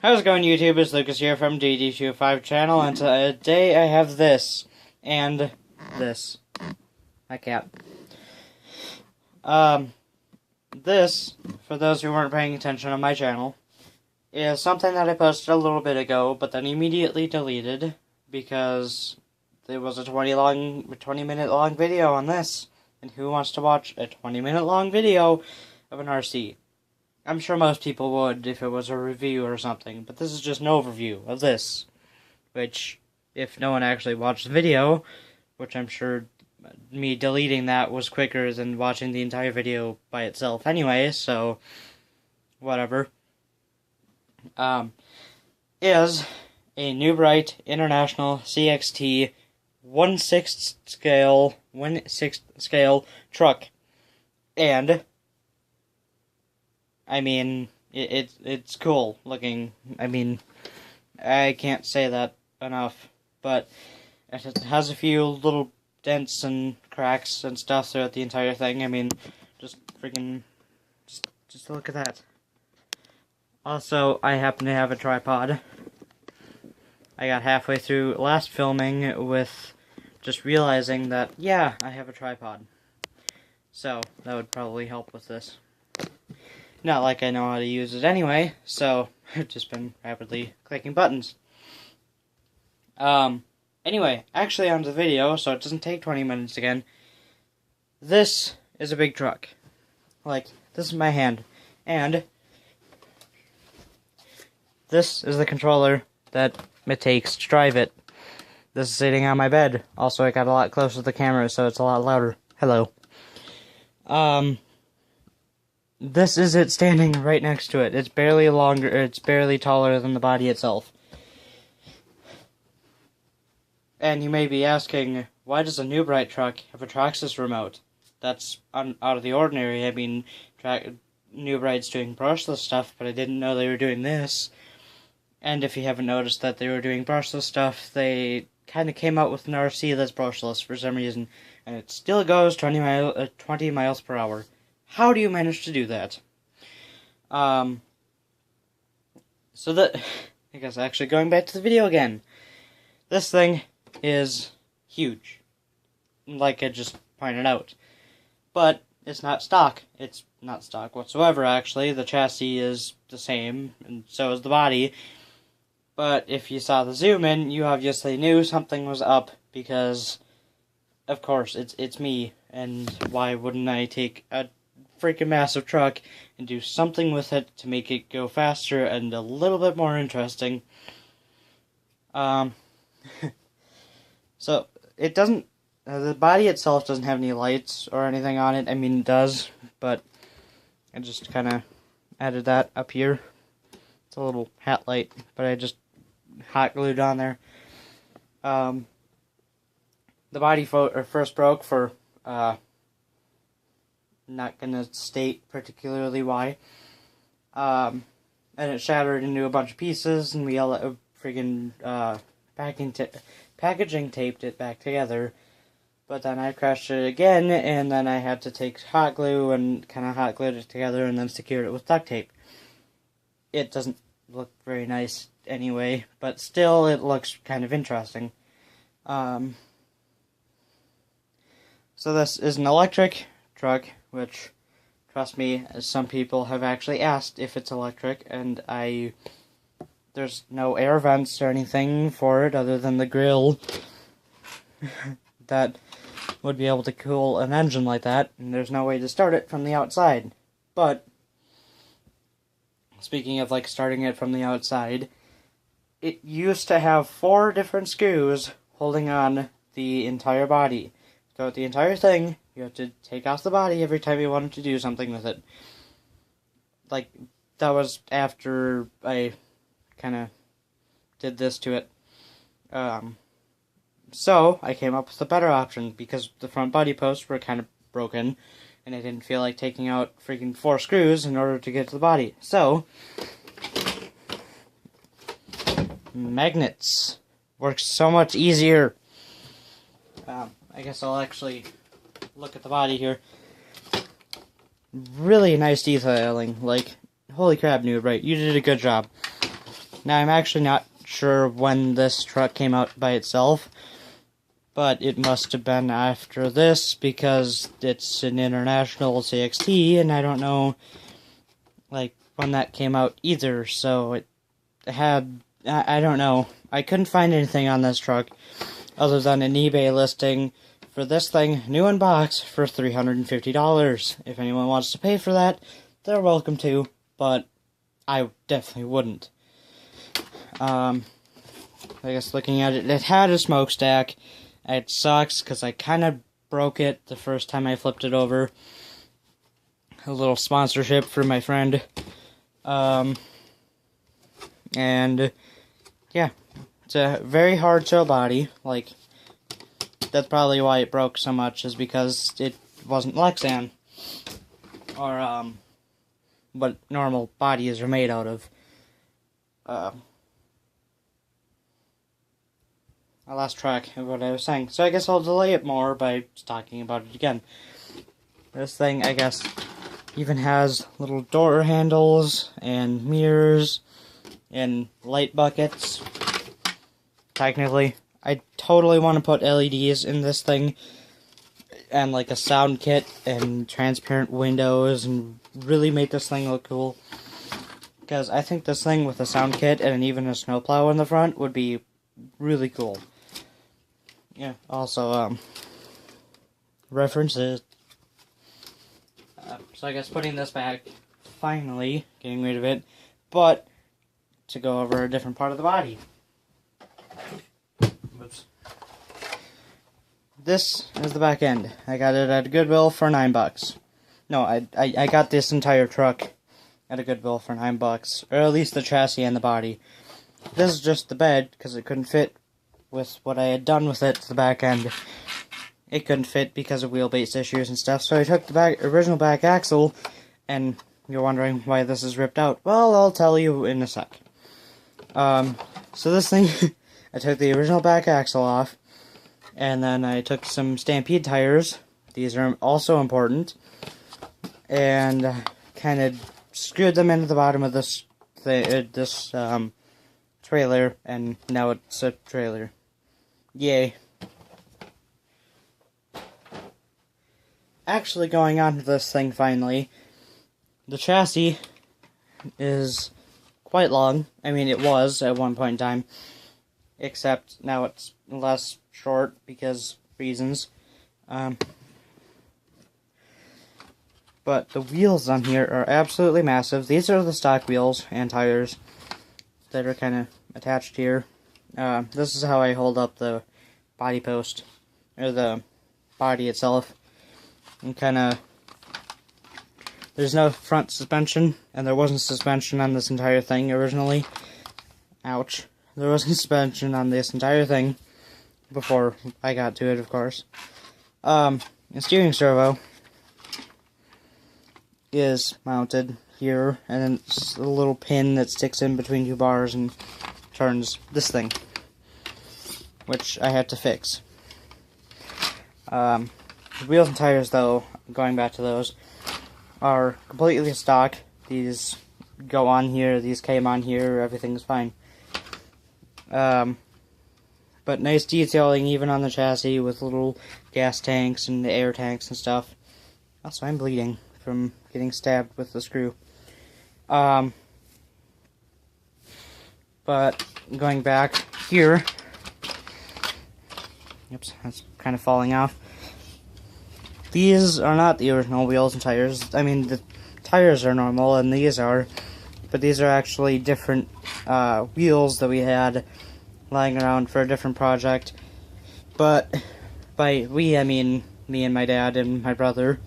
How's it going, YouTube? It's Lucas here from DD25 channel, and today I have this, and this. My cat. This, for those who weren't paying attention on my channel, is something that I posted a little bit ago, but then immediately deleted, because there was a 20-minute long video on this, and who wants to watch a 20-minute long video of an RC? I'm sure most people would if it was a review or something, but this is just an overview of this, which, if no one actually watched the video, which I'm sure me deleting that was quicker than watching the entire video by itself anyway, so whatever, is a New Bright International CXT 1/6 scale truck, and I mean, it's cool looking. I mean, I can't say that enough, but it has a few little dents and cracks and stuff throughout the entire thing. I mean, just look at that. Also, I happen to have a tripod. I got halfway through last filming with just realizing that, yeah, I have a tripod. So, that would probably help with this. Not like I know how to use it anyway, so I've just been rapidly clicking buttons. Anyway, actually onto the video, so it doesn't take 20 minutes again. This is a big truck. Like, this is my hand. And this is the controller that it takes to drive it. This is sitting on my bed. Also, I got a lot closer to the camera, so it's a lot louder. Hello. This is it standing right next to it. It's barely taller than the body itself. And you may be asking, why does a New Bright truck have a Traxxas remote? That's out of the ordinary. I mean, New Bright's doing brushless stuff, but I didn't know they were doing this. And if you haven't noticed that they were doing brushless stuff, they kind of came out with an RC that's brushless for some reason, and it still goes 20 miles per hour. How do you manage to do that? So that, I guess actually going back to the video again, this thing is huge, like I just pointed out, but it's not stock. It's not stock whatsoever, actually. The chassis is the same, and so is the body, but if you saw the zoom in, you obviously knew something was up, because, of course, it's me, and why wouldn't I take a freaking massive truck and do something with it to make it go faster and a little bit more interesting. So it doesn't, the body itself doesn't have any lights or anything on it. I mean, it does, but I just kind of added that up here. It's a little hat light, but I just hot glued on there. The body first broke for, not gonna state particularly why. And it shattered into a bunch of pieces, and we all friggin' packaging taped it back together. But then I crashed it again, and then I had to take hot glue and kind of hot glued it together, and then secured it with duct tape. It doesn't look very nice anyway, but still it looks kind of interesting. So this is an electric truck, which, trust me, some people have actually asked if it's electric, and there's no air vents or anything for it other than the grill that would be able to cool an engine like that, and there's no way to start it from the outside. But, speaking of, like, starting it from the outside, it used to have 4 different screws holding on the entire body. So the entire thing, you have to take off the body every time you wanted to do something with it. Like, that was after I kind of did this to it. So I came up with a better option, because the front body posts were kind of broken, and I didn't feel like taking out freaking 4 screws in order to get to the body. So, magnets works so much easier. I guess I'll actually look at the body here. Really nice detailing. Like, holy crap, New Bright, you did a good job. Now, I'm actually not sure when this truck came out by itself, but it must have been after this, because it's an international CXT, and I don't know, like, when that came out either, so it had, I don't know. I couldn't find anything on this truck other than an eBay listing for this thing, new in box, for $350. If anyone wants to pay for that, they're welcome to, but I definitely wouldn't. I guess looking at it, it had a smokestack. It sucks because I kind of broke it the first time I flipped it over. A little sponsorship for my friend. And yeah, it's a very hard show body. Like, that's probably why it broke so much, is because it wasn't Lexan, or what normal bodies are made out of. I lost track of what I was saying, so I guess I'll delay it more by talking about it again. This thing, I guess, even has little door handles and mirrors and light buckets. Technically, I totally want to put LEDs in this thing, and like a sound kit and transparent windows, and really make this thing look cool. Because I think this thing with a sound kit and even a snowplow in the front would be really cool. Yeah, also, references. So I guess putting this back, finally getting rid of it, but to go over a different part of the body. Whoops. This is the back end. I got it at Goodwill for $9. No, I got this entire truck at a Goodwill for $9, or at least the chassis and the body. This is just the bed, because it couldn't fit with what I had done with it to the back end. It couldn't fit because of wheelbase issues and stuff, so I took the original back axle, and you're wondering why this is ripped out. Well, I'll tell you in a sec. So this thing, I took the original back axle off, and then I took some Stampede tires. These are also important, and kind of screwed them into the bottom of this trailer, and now it's a trailer. Yay. Actually, going on to this thing finally, the chassis is quite long. I mean, it was at one point in time, except now it's less short because reasons. But the wheels on here are absolutely massive. These are the stock wheels and tires that are kind of attached here. This is how I hold up the body post, or the body itself. And kind of, there's no front suspension, and there wasn't suspension on this entire thing originally. Ouch. There wasn't suspension on this entire thing before I got to it, of course. The steering servo is mounted here, and then it's a little pin that sticks in between two bars and turns this thing, which I had to fix. The wheels and tires, though, going back to those, are completely stock. These go on here, these came on here, everything's fine. But nice detailing even on the chassis with little gas tanks and air tanks and stuff. Also, I'm bleeding from getting stabbed with the screw. But going back here, oops, that's kind of falling off. These are not the original wheels and tires. I mean, the tires are normal, and these are, but these are actually different wheels that we had lying around for a different project. But by we, I mean me and my dad and my brother,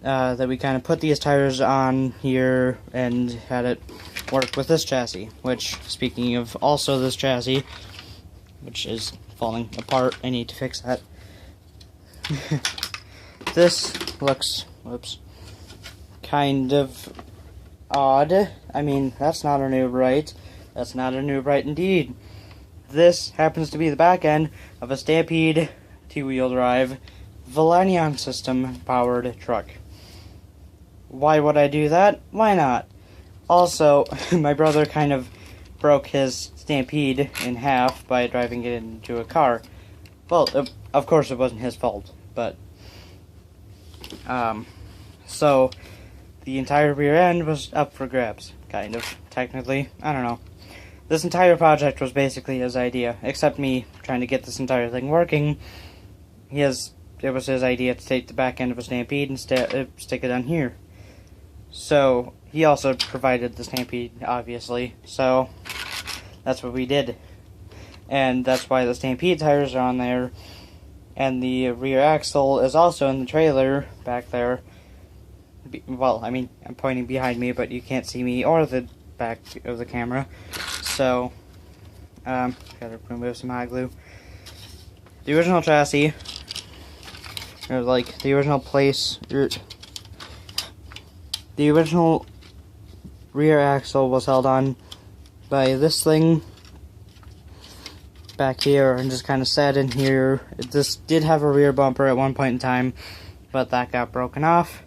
that we kind of put these tires on here and had it work with this chassis. Which, speaking of also this chassis, which is falling apart, I need to fix that. This looks, whoops, kind of odd. I mean, that's not a noob, right? That's not a noob, right? Indeed. This happens to be the back end of a Stampede 2-wheel drive Valenion system powered truck. Why would I do that? Why not? Also, my brother kind of broke his Stampede in half by driving it into a car. Well, of course it wasn't his fault, but so the entire rear end was up for grabs, kind of, technically. I don't know. This entire project was basically his idea, except me trying to get this entire thing working. It was his idea to take the back end of a Stampede and stick it on here. So, he also provided the Stampede, obviously, so that's what we did. And that's why the Stampede tires are on there, and the rear axle is also in the trailer back there. Well, I mean, I'm pointing behind me, but you can't see me or the back of the camera. So, gotta remove some hot glue. The original chassis, or like the original place, the original rear axle was held on by this thing back here and just kind of sat in here. This did have a rear bumper at one point in time, but that got broken off.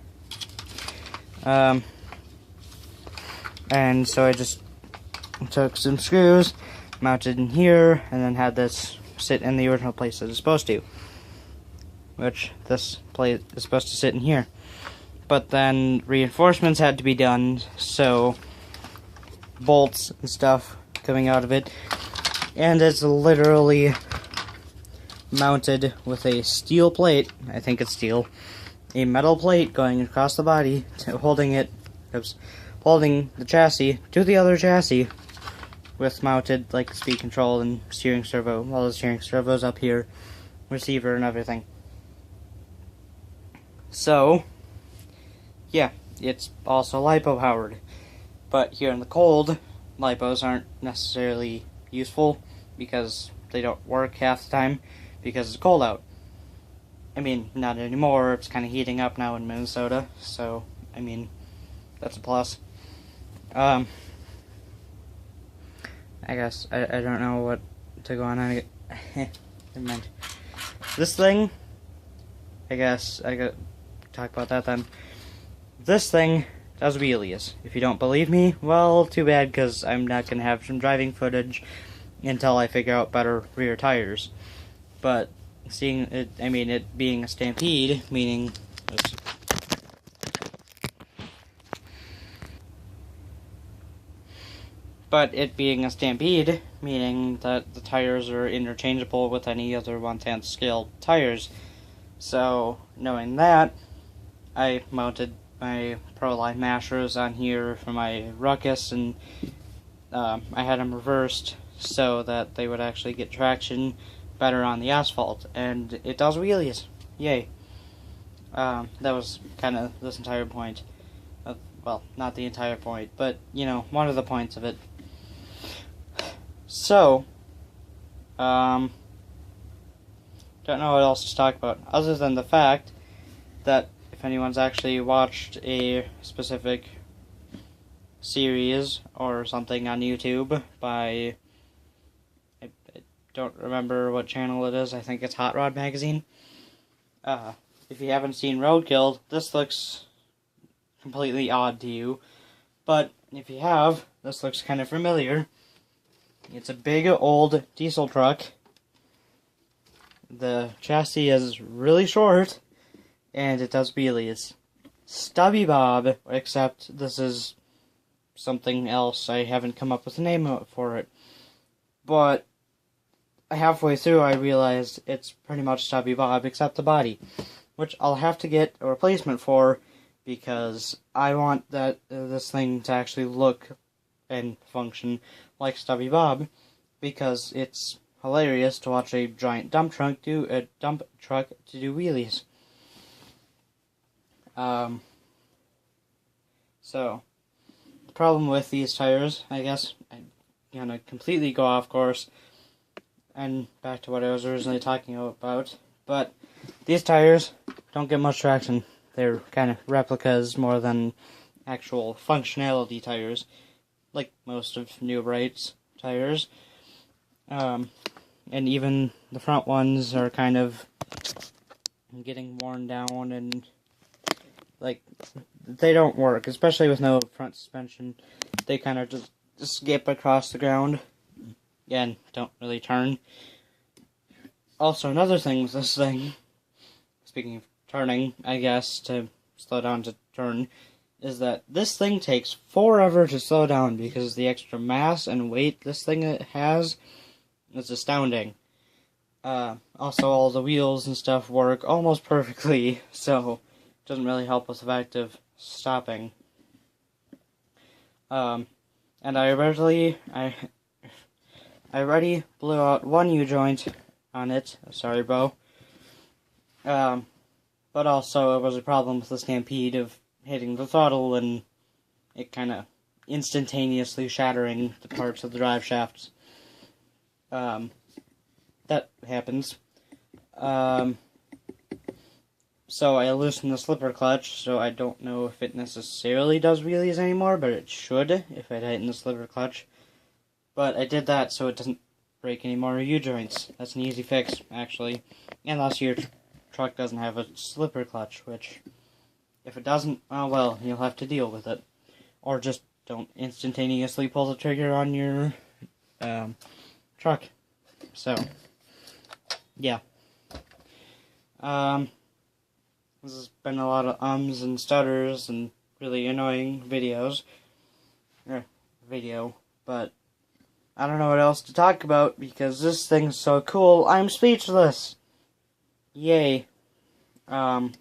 And so I just took some screws, mounted in here, and then had this sit in the original place that it's supposed to. Which, this plate is supposed to sit in here. But then reinforcements had to be done, so bolts and stuff coming out of it. And it's literally mounted with a steel plate, I think it's steel, a metal plate going across the body, holding the chassis to the other chassis, with mounted like speed control and steering servo. Well, the steering servo's up here, receiver and everything. So, yeah, it's also LiPo powered. But here in the cold, LiPos aren't necessarily useful because they don't work half the time because it's cold out. I mean, not anymore. It's kind of heating up now in Minnesota, so, I mean, that's a plus. I guess, I don't know what to go on. Never mind. This thing, I guess, I got to talk about that then. This thing does wheelies. If you don't believe me, well, too bad, because I'm not going to have some driving footage until I figure out better rear tires. But, seeing it, I mean, it being a Stampede, meaning... But it being a Stampede, meaning that the tires are interchangeable with any other 1/10 scale tires. So, knowing that, I mounted my Proline mashers on here for my Ruckus, and I had them reversed so that they would actually get traction better on the asphalt, and it does wheelies. Yay. That was kind of this entire point. Well, not the entire point, but, you know, one of the points of it. So, don't know what else to talk about, other than the fact that if anyone's actually watched a specific series or something on YouTube by, I don't remember what channel it is, I think it's Hot Rod Magazine. If you haven't seen Roadkill, this looks completely odd to you, but if you have, this looks kind of familiar. It's a big old diesel truck. The chassis is really short, and it does wheelies. Stubby Bob, except this is something else. I haven't come up with a name for it. But halfway through I realized it's pretty much Stubby Bob except the body, which I'll have to get a replacement for because I want this thing to actually look and function like Stubby Bob, because it's hilarious to watch a giant dump truck to do wheelies. So the problem with these tires, I guess, I'm gonna completely go off course and back to what I was originally talking about, but these tires don't get much traction. They're kind of replicas more than actual functionality tires, like most of New Bright's tires. And even the front ones are kind of getting worn down, and like they don't work, especially with no front suspension. They kind of just skip across the ground. Again, don't really turn. Also, another thing with this thing, speaking of turning, I guess, to slow down to turn, is that this thing takes forever to slow down because the extra mass and weight this thing has is astounding. Also, all the wheels and stuff work almost perfectly, so it doesn't really help with the fact of stopping. And I already blew out one U-joint on it. Sorry, bro. But also, it was a problem with the Stampede of hitting the throttle and it kind of instantaneously shattering the parts of the drive shafts. That happens. So I loosened the slipper clutch, so I don't know if it necessarily does wheelies anymore, but it should if I tighten the slipper clutch. But I did that so it doesn't break any more U-joints. That's an easy fix, actually. Unless your truck doesn't have a slipper clutch, which, if it doesn't, oh well, you'll have to deal with it. Or just don't instantaneously pull the trigger on your truck. So, yeah. This has been a lot of ums and stutters and really annoying video, but I don't know what else to talk about because this thing's so cool. I'm speechless. Yay. I'm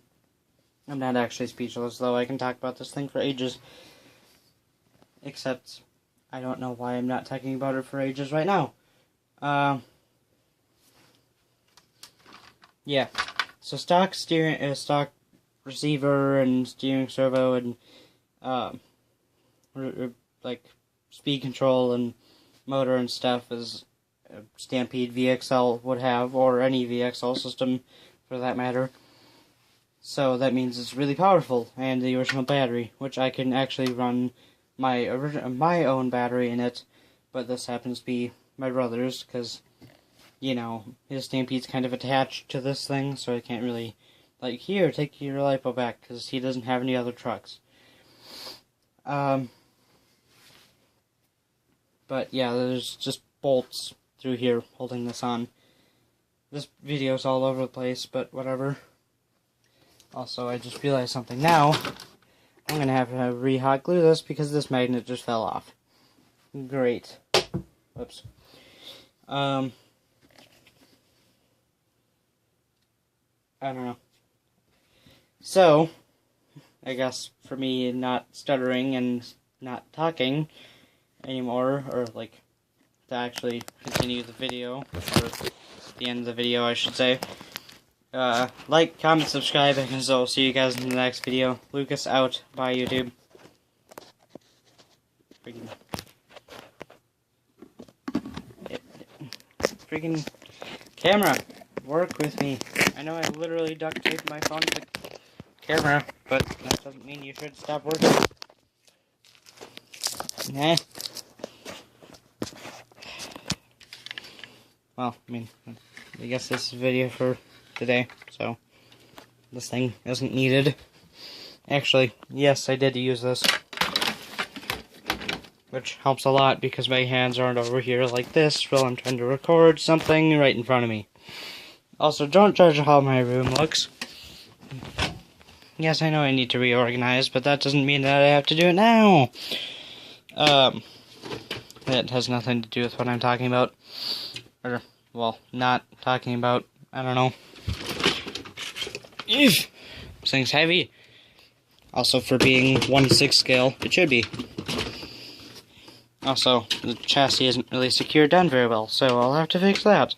not actually speechless, though. I can talk about this thing for ages. Except, I don't know why I'm not talking about it for ages right now. Yeah. So stock steering, stock receiver and steering servo and, like, speed control and motor and stuff as a Stampede VXL would have, or any VXL system for that matter. So that means it's really powerful, and the original battery, which I can actually run my own battery in it, but this happens to be my brother's, because, you know, his Stampede's kind of attached to this thing, so I can't really, like, here, take your LiPo back, because he doesn't have any other trucks. But yeah, there's just bolts through here holding this on. This video's all over the place, but whatever. Also, I just realized something now. I'm going to have to re-hot glue this because this magnet just fell off. Great. Whoops. I don't know. So, I guess for me not stuttering and not talking anymore, or like to actually continue the video, or the end of the video I should say, like, comment, subscribe, and so I'll see you guys in the next video. Lucas out. Bye, YouTube. Freaking camera, work with me. I know I literally duct taped my phone to the camera, but that doesn't mean you should stop working. Nah. Well, I guess this is a video for today, so this thing isn't needed. Actually, yes, I did use this, which helps a lot because my hands aren't over here like this while I'm trying to record something right in front of me. Also, don't judge how my room looks. Yes, I know I need to reorganize, but that doesn't mean that I have to do it now. It has nothing to do with what I'm talking about. Or, well, not talking about. I don't know. Eesh. This thing's heavy. Also, for being 1/6 scale, it should be. Also, the chassis isn't really secured down very well, so I'll have to fix that.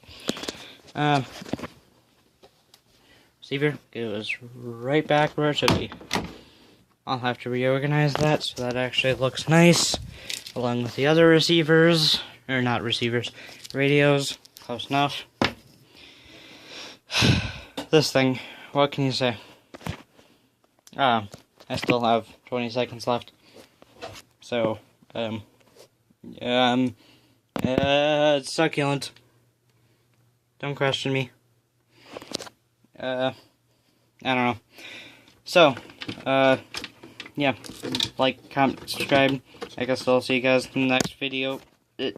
Receiver goes right back where it should be. I'll have to reorganize that so that actually looks nice, along with the other receivers, or not receivers, radios. Close enough. This thing, what can you say? I still have 20 seconds left. So, it's succulent. Don't question me. I don't know. So, yeah, like, comment, subscribe. I guess I'll see you guys in the next video.